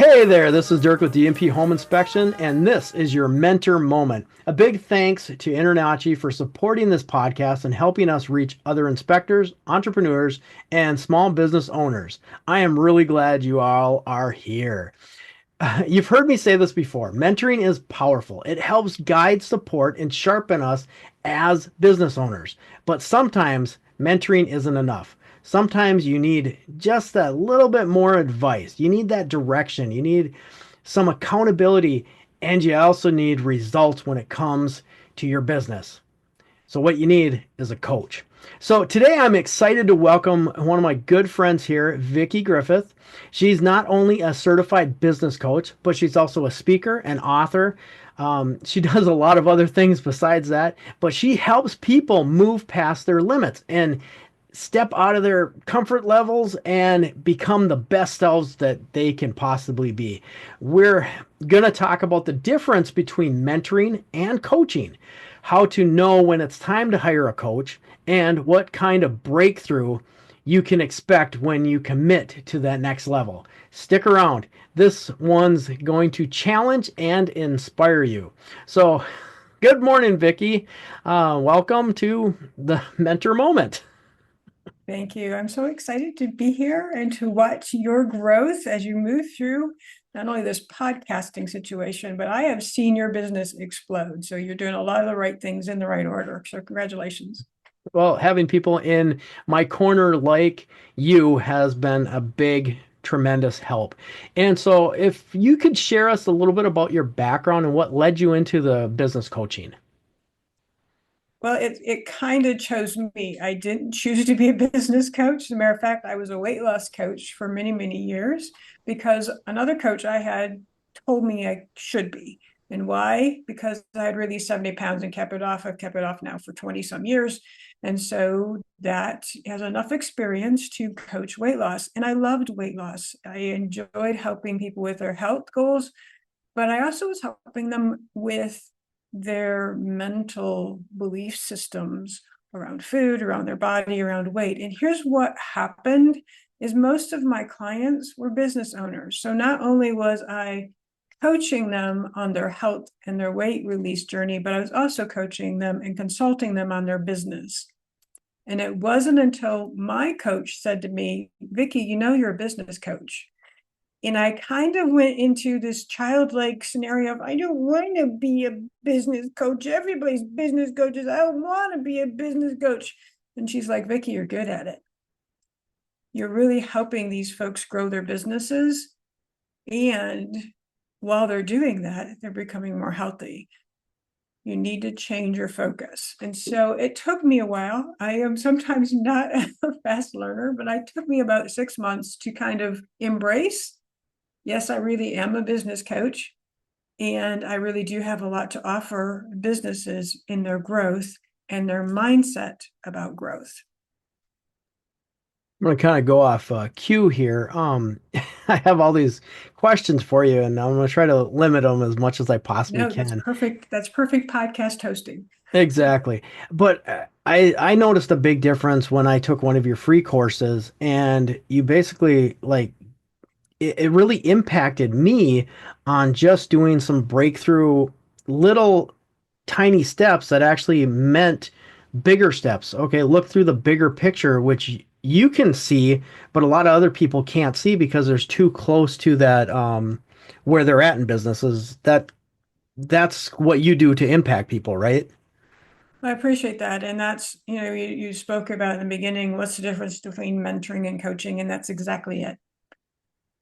Hey there, this is Dirk with DMP Home Inspection, and this is your mentor moment. A big thanks to InterNACHI for supporting this podcast and helping us reach other inspectors, entrepreneurs, and small business owners. I am really glad you all are here. You've heard me say this before. Mentoring is powerful. It helps guide, support, and sharpen us as business owners. But sometimes mentoring isn't enough. Sometimes you need just a little bit more advice. You need that direction. You need some accountability, and you also need results when it comes to your business. So what you need is a coach. So today I'm excited to welcome one of my good friends here, Vickie Griffith. She's not only a certified business coach, but she's also a speaker and author. She does a lot of other things besides that, but she helps people move past their limits and step out of their comfort levels and become the best selves that they can possibly be. We're going to talk about the difference between mentoring and coaching, how to know when it's time to hire a coach, and what kind of breakthrough you can expect when you commit to that next level. Stick around. This one's going to challenge and inspire you. So, good morning, Vickie. Welcome to the Mentor Moment. Thank you. I'm so excited to be here and to watch your growth as you move through not only this podcasting situation, but I have seen your business explode. So you're doing a lot of the right things in the right order. So congratulations. Well, having people in my corner like you has been a big, tremendous help. And so, if you could share us a little bit about your background and what led you into the business coaching. Well, it kind of chose me. I didn't choose to be a business coach. As a matter of fact, I was a weight loss coach for many, many years because another coach I had told me I should be. And why? Because I had released 70 pounds and kept it off. I've kept it off now for 20 some years. And so that has enough experience to coach weight loss. And I loved weight loss. I enjoyed helping people with their health goals, but I also was helping them with their mental belief systems around food, around their body, around weight. And here's what happened is most of my clients were business owners. So not only was I coaching them on their health and their weight release journey, but I was also coaching them and consulting them on their business. And it wasn't until my coach said to me, Vickie, you know, you're a business coach. And I kind of went into this childlike scenario of, I don't want to be a business coach. Everybody's business coaches. I don't want to be a business coach. And she's like, Vickie, you're good at it. You're really helping these folks grow their businesses. And while they're doing that, they're becoming more healthy. You need to change your focus. And so it took me a while. I am sometimes not a fast learner, but it took me about 6 months to kind of embrace, yes, I really am a business coach, and I really do have a lot to offer businesses in their growth and their mindset about growth. I'm going to kind of go off cue here. I have all these questions for you, and I'm going to try to limit them as much as I possibly No, that's can. perfect. That's perfect podcast hosting. Exactly. But I noticed a big difference when I took one of your free courses, and you basically like it really impacted me on just doing some breakthrough little tiny steps that actually meant bigger steps. Okay, look through the bigger picture, which you can see, but a lot of other people can't see because there's too close to that where they're at in businesses. That's what you do to impact people, right? I appreciate that. And that's, you spoke about in the beginning, what's the difference between mentoring and coaching? And that's exactly it.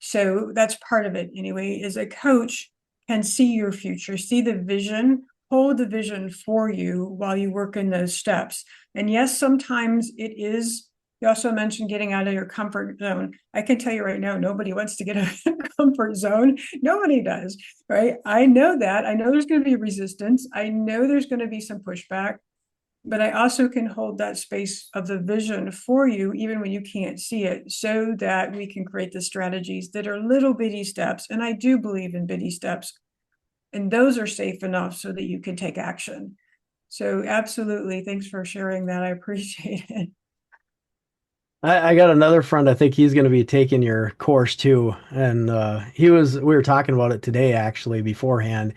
So that's part of it anyway, is a coach can see your future, see the vision, hold the vision for you while you work in those steps. And yes, sometimes it is. You also mentioned getting out of your comfort zone. I can tell you right now, nobody wants to get out of their comfort zone. Nobody does, right? I know that. I know there's going to be resistance. I know there's going to be some pushback, but I also can hold that space of the vision for you, even when you can't see it, so that we can create the strategies that are little bitty steps. And I do believe in bitty steps, and those are safe enough so that you can take action. So absolutely. Thanks for sharing that. I appreciate it. I got another friend. I think he's going to be taking your course too. And we were talking about it today actually beforehand.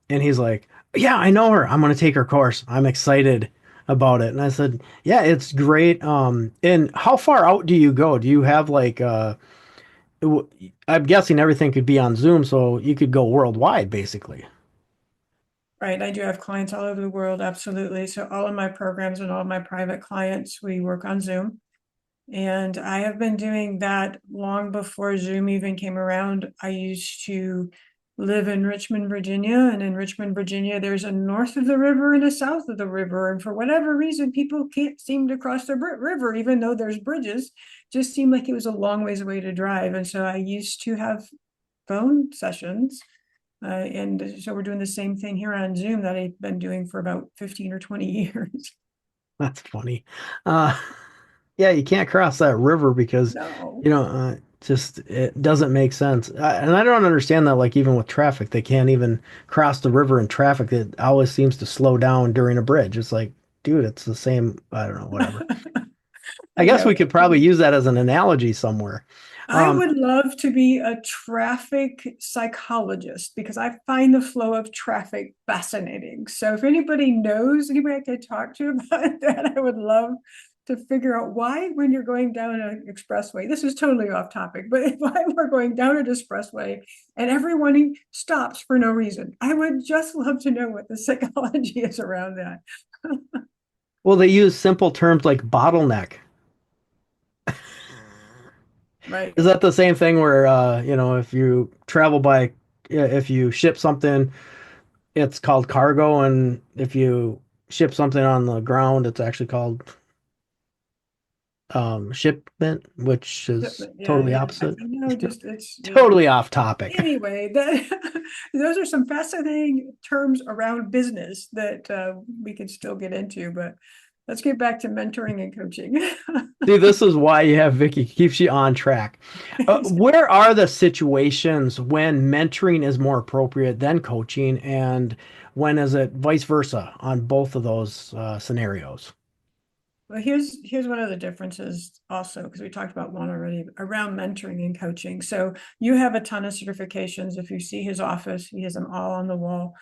And he's like, yeah, I know her. I'm going to take her course. I'm excited about it. And I said, yeah, it's great. And how far out do you go? Do you have like, I'm guessing everything could be on Zoom, so you could go worldwide basically. Right. I do have clients all over the world. Absolutely. So all of my programs and all of my private clients, we work on Zoom. And I have been doing that long before Zoom even came around. I used to live in Richmond, Virginia, and in Richmond, Virginia, there's a north of the river and a south of the river. And for whatever reason, people can't seem to cross the river, even though there's bridges. Just seemed like it was a long ways away to drive. And so I used to have phone sessions. And so we're doing the same thing here on Zoom that I've been doing for about 15 or 20 years. That's funny. Uh, yeah, you can't cross that river because, No. just it doesn't make sense. And I don't understand that, like, even with traffic, they can't even cross the river in traffic. It always seems to slow down during a bridge. It's like, dude, it's the same. I don't know, whatever. I guess Yeah. we could probably use that as an analogy somewhere. I Um, would love to be a traffic psychologist because I find the flow of traffic fascinating. So if anybody knows anybody I could talk to about that, I would love to figure out why when you're going down an expressway, this is totally off topic, but why we're going down an expressway and everyone stops for no reason. I would just love to know what the psychology is around that. well, they use simple terms like bottleneck. Right. Is that the same thing where, if you travel by, if you ship something, it's called cargo, and if you ship something on the ground, it's actually called shipment, which is Yeah, totally yeah. opposite. Just it's Totally off topic. anyway, that those are some fascinating terms around business that we can still get into, but let's get back to mentoring and coaching. See, this is why you have Vicky, keeps you on track. Where are the situations when mentoring is more appropriate than coaching, and when is it vice versa on both of those scenarios? Well, here's one of the differences also, because we talked about one already around mentoring and coaching. So you have a ton of certifications. If you see his office, he has them all on the wall.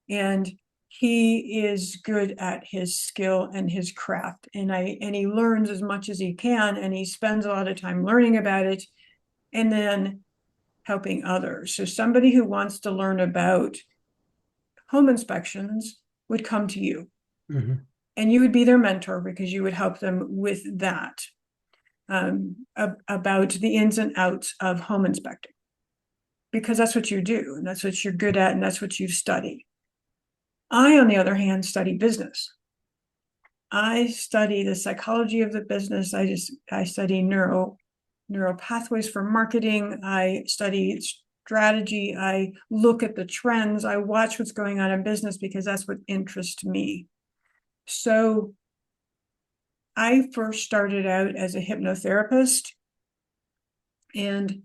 And he is good at his skill and his craft. And he learns as much as he can, and he spends a lot of time learning about it and then helping others. So somebody who wants to learn about home inspections would come to you, Mhm. and you would be their mentor because you would help them with that, about the ins and outs of home inspecting, because that's what you do and that's what you're good at and that's what you study. I, on the other hand, study business. I study the psychology of the business. I study neural pathways for marketing. I study strategy. I look at the trends. I watch what's going on in business because that's what interests me. So I first started out as a hypnotherapist, and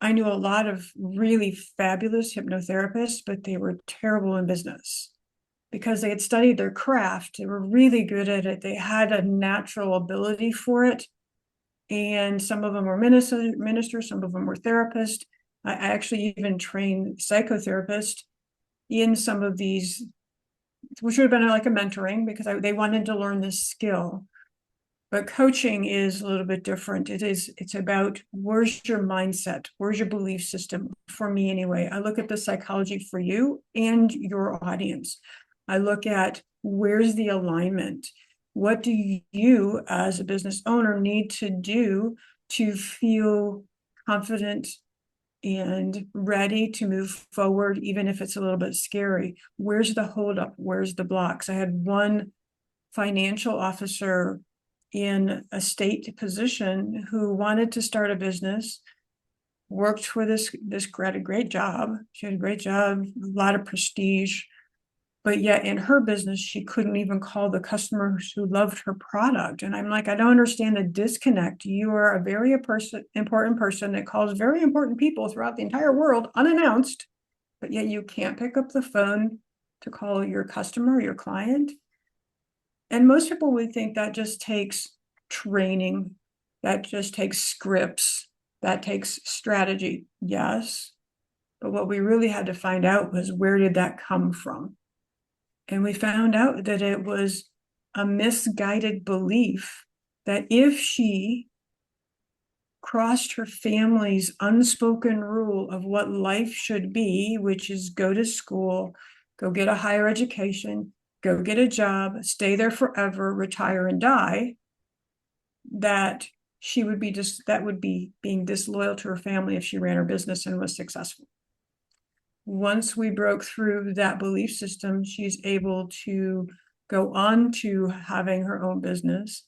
I knew a lot of really fabulous hypnotherapists, but they were terrible in business because they had studied their craft. They were really good at it. They had a natural ability for it. And some of them were ministers, some of them were therapists. I actually even trained psychotherapists in some of these, which would have been like a mentoring because they wanted to learn this skill. But coaching is a little bit different. It's about where's your mindset, where's your belief system, for me anyway. I look at the psychology for you and your audience. I look at where's the alignment. What do you as a business owner need to do to feel confident and ready to move forward, even if it's a little bit scary? Where's the holdup? Where's the blocks? I had one financial officer in a state position who wanted to start a business, worked for this had a great job. She had a great job, a lot of prestige, but yet in her business, she couldn't even call the customers who loved her product. And I'm like, I don't understand the disconnect. You are a very important person that calls very important people throughout the entire world unannounced, but yet you can't pick up the phone to call your customer, your client. And most people would think that just takes training. That just takes scripts. That takes strategy. Yes. But what we really had to find out was, where did that come from? And we found out that it was a misguided belief that if she crossed her family's unspoken rule of what life should be, which is go to school, go get a higher education, go get a job, stay there forever, retire and die, that she would be that would be being disloyal to her family if she ran her business and was successful. Once we broke through that belief system, she's able to go on to having her own business,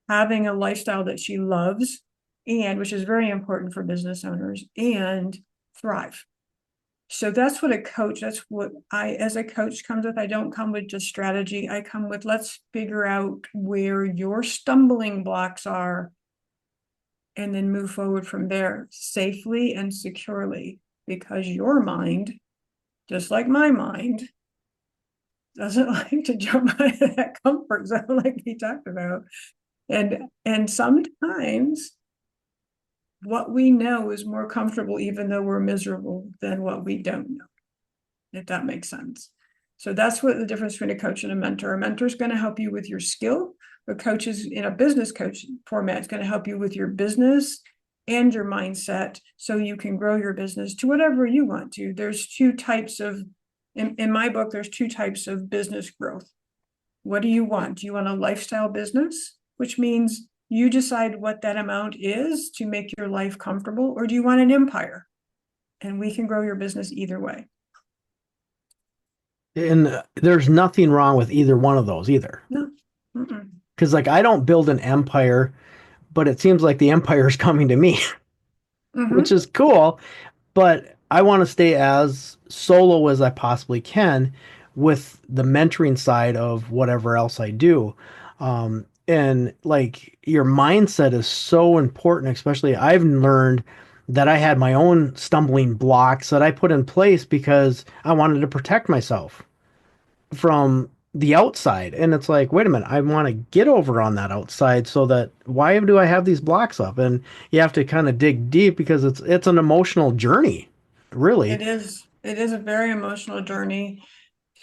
having a lifestyle that she loves, and which is very important for business owners, and thrive. So that's what I, as a coach, comes with. I don't come with just strategy. I come with, let's figure out where your stumbling blocks are and then move forward from there safely and securely, because your mind, just like my mind, doesn't like to jump out of that comfort zone like we talked about. And sometimes what we know is more comfortable, even though we're miserable, than what we don't know, if that makes sense. So that's what the difference between a coach and a mentor. A mentor is going to help you with your skill. A coach is, in a business coach format, is going to help you with your business and your mindset, so you can grow your business to whatever you want to. There's two types of, in my book, there's two types of business growth. What do you want? Do you want a lifestyle business, which means you decide what that amount is to make your life comfortable, or do you want an empire? And we can grow your business either way. And there's nothing wrong with either one of those either. No. Mm-mm. Because like I don't build an empire, but it seems like the empire is coming to me, which Mm-hmm. is cool. But I want to stay as solo as I possibly can with the mentoring side of whatever else I do. And like your mindset is so important, especially I've learned that I had my own stumbling blocks that I put in place because I wanted to protect myself from the outside. And it's like, wait a minute, I want to get over on that outside, so that why do I have these blocks up? And you have to kind of dig deep because it's an emotional journey, really. It is. It is a very emotional journey.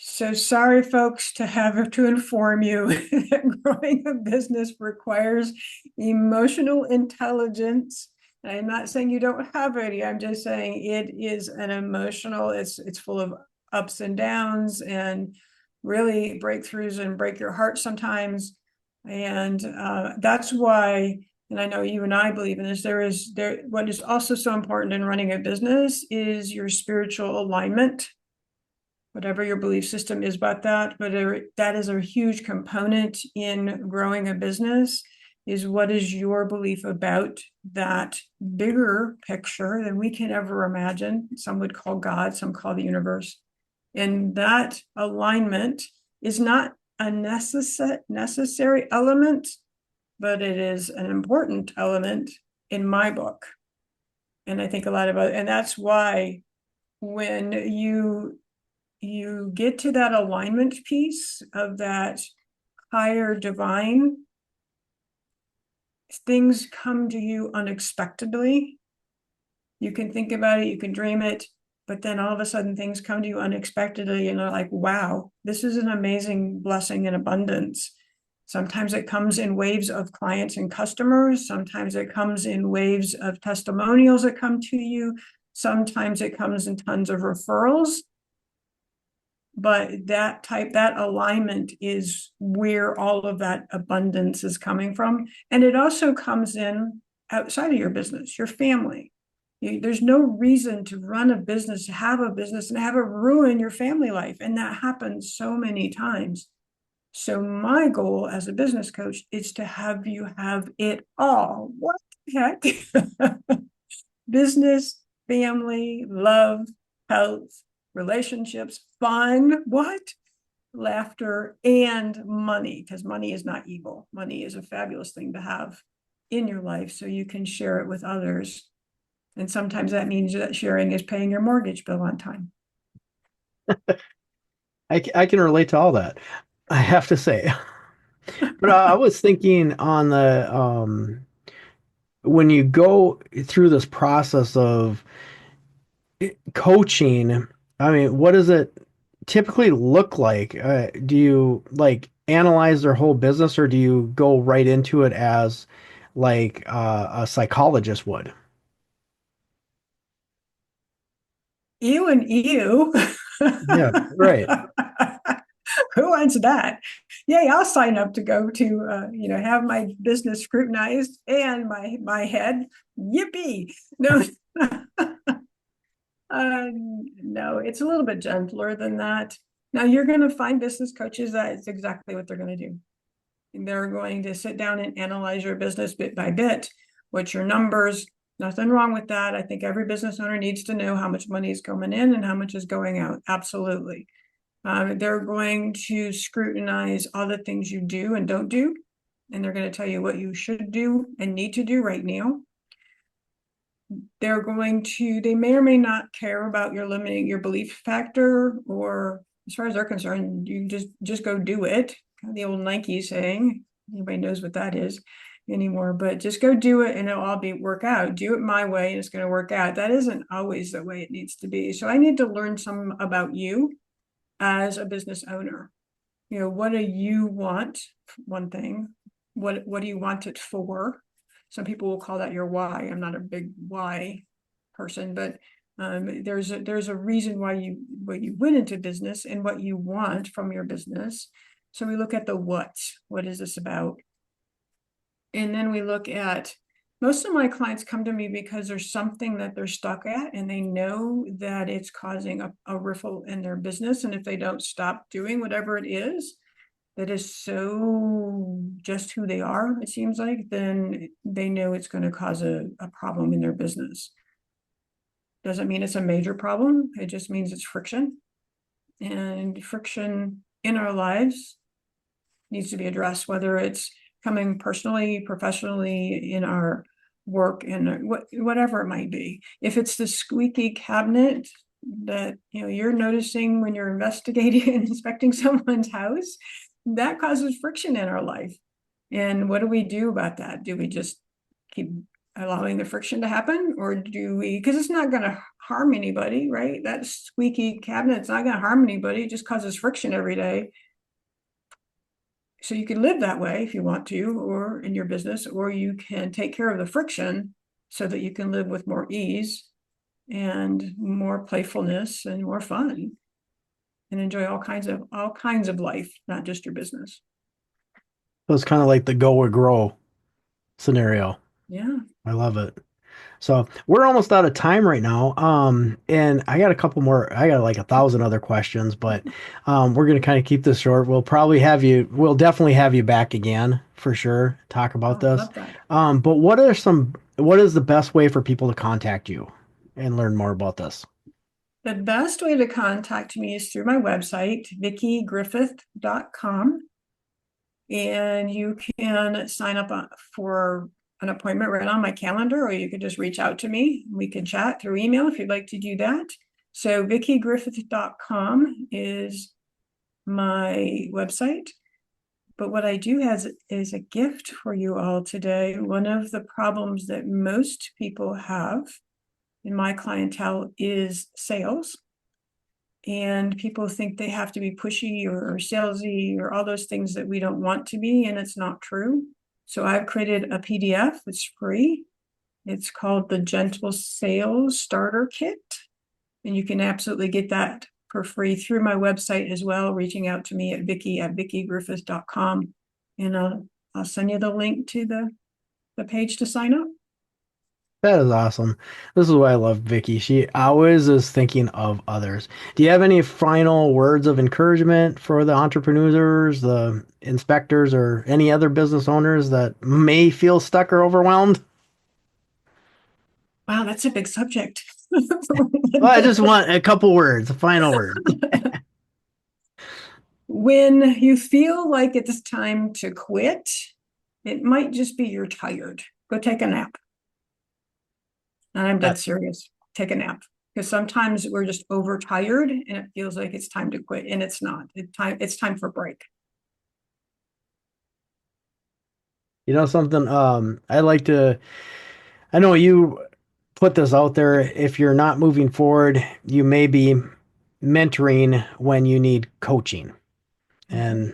So sorry, folks, to have to inform you that growing a business requires emotional intelligence. I'm not saying you don't have it. I'm just saying it is an emotional, it's full of ups and downs, and really breakthroughs, and break your heart sometimes. And that's why, and I know you and I believe in this, what is also so important in running a business is your spiritual alignment, whatever your belief system is about that. But that is a huge component in growing a business, is what is your belief about that bigger picture than we can ever imagine. Some would call God, some call the universe. And that alignment is not a necessary element, but it is an important element in my book. And I think a lot about it. And that's why when you get to that alignment piece of that higher divine, things come to you unexpectedly. You can think about it, you can dream it, but then all of a sudden things come to you unexpectedly, and you're like, wow, this is an amazing blessing and abundance. Sometimes it comes in waves of clients and customers. Sometimes it comes in waves of testimonials that come to you. Sometimes it comes in tons of referrals. But that alignment is where all of that abundance is coming from. And it also comes in outside of your business, your family. There's no reason to run a business, to have a business, and have it ruin your family life. And that happens so many times. So my goal as a business coach is to have you have it all. What the heck? Business, family, love, health, relationships, fun, what? Laughter, and money, because money is not evil. Money is a fabulous thing to have in your life so you can share it with others. And sometimes that means that sharing is paying your mortgage bill on time. I can relate to all that, I have to say. But I was thinking on the when you go through this process of coaching, I mean, what does it typically look like? Do you like analyze their whole business, or do you go right into it as like a psychologist would? You and you. Yeah, right. Who wants that? Yay, I'll sign up to go to have my business scrutinized and my head. Yippee. No, no, it's a little bit gentler than that. Now you're going to find business coaches that it's exactly what they're going to do. They're going to sit down and analyze your business bit by bit. What's your numbers? Nothing wrong with that. I think every business owner needs to know how much money is coming in and how much is going out. Absolutely. They're going to scrutinize all the things you do and don't do, and they're going to tell you what you should do and need to do right now. They may or may not care about your limiting your belief factor, or as far as they're concerned, you just go do it. The old Nike saying, anybody knows what that is anymore, but just go do it and it'll all work out. Do it my way and it's going to work out. That isn't always the way it needs to be. So I need to learn some about you as a business owner. What do you want? One thing. What do you want it for? Some people will call that your why. I'm not a big why person, but there's a reason why you went into business and what you want from your business. So we look at the what. What is this about? And then we look at, most of my clients come to me because there's something that they're stuck at and they know that it's causing a riffle in their business. And if they don't stop doing whatever it is that is so just who they are, it seems like, then they know it's going to cause a problem in their business. Doesn't mean it's a major problem. It just means it's friction. And friction in our lives needs to be addressed, whether it's coming personally, professionally, in our work, and whatever it might be. If it's the squeaky cabinet that you're noticing when you're investigating and inspecting someone's house, that causes friction in our life. And what do we do about that? Do we just keep allowing the friction to happen, or do we, because it's not going to harm anybody, right? That squeaky cabinet's not going to harm anybody. It just causes friction every day. So you can live that way if you want to, or in your business, or you can take care of the friction so that you can live with more ease and more playfulness and more fun and enjoy all kinds of life, not just your business. So it's kind of like the go or grow scenario. Yeah. I love it. So we're almost out of time right now. And I got a couple more, I got like 1,000 other questions, but we're gonna kind of keep this short. We'll definitely have you back again for sure, talk about Oh, this. love that. But what is the best way for people to contact you and learn more about this? The best way to contact me is through my website, VickieGriffith.com. And you can sign up for an appointment right on my calendar, or you could just reach out to me. We can chat through email if you'd like to do that. So VickieGriffith.com is my website. But what I do is a gift for you all today. One of the problems that most people have in my clientele is sales. And people think they have to be pushy or salesy or all those things that we don't want to be, and it's not true. So I've created a PDF. It's free. It's called the Gentle Sales Starter Kit. And you can absolutely get that for free through my website as well, reaching out to me at Vickie@VickieGriffith.com. And I'll send you the link to the page to sign up. That is awesome. This is why I love Vicky. She always is thinking of others. Do you have any final words of encouragement for the entrepreneurs, the inspectors, or any other business owners that may feel stuck or overwhelmed? Wow, that's a big subject. Well, I just want a couple words, a final word. When you feel like it's time to quit, it might just be you're tired. Go take a nap. And I'm dead serious. Take a nap. Because sometimes we're just overtired and it feels like it's time to quit, and it's not. It's time for a break. You know something? I like to. I know you put this out there. If you're not moving forward, you may be mentoring when you need coaching. Mhm. And,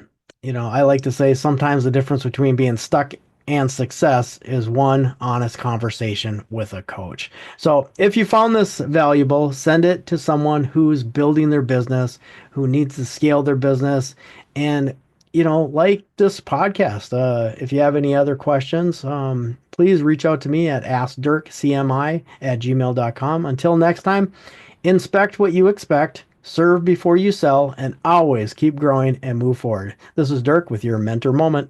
I like to say sometimes the difference between being stuck and success is one honest conversation with a coach. So if you found this valuable, send it to someone who's building their business, who needs to scale their business. And, like this podcast, if you have any other questions, please reach out to me at askdirkcmi@gmail.com. Until next time, inspect what you expect, serve before you sell, and always keep growing and move forward. This is Dirk with your Mentor Moment.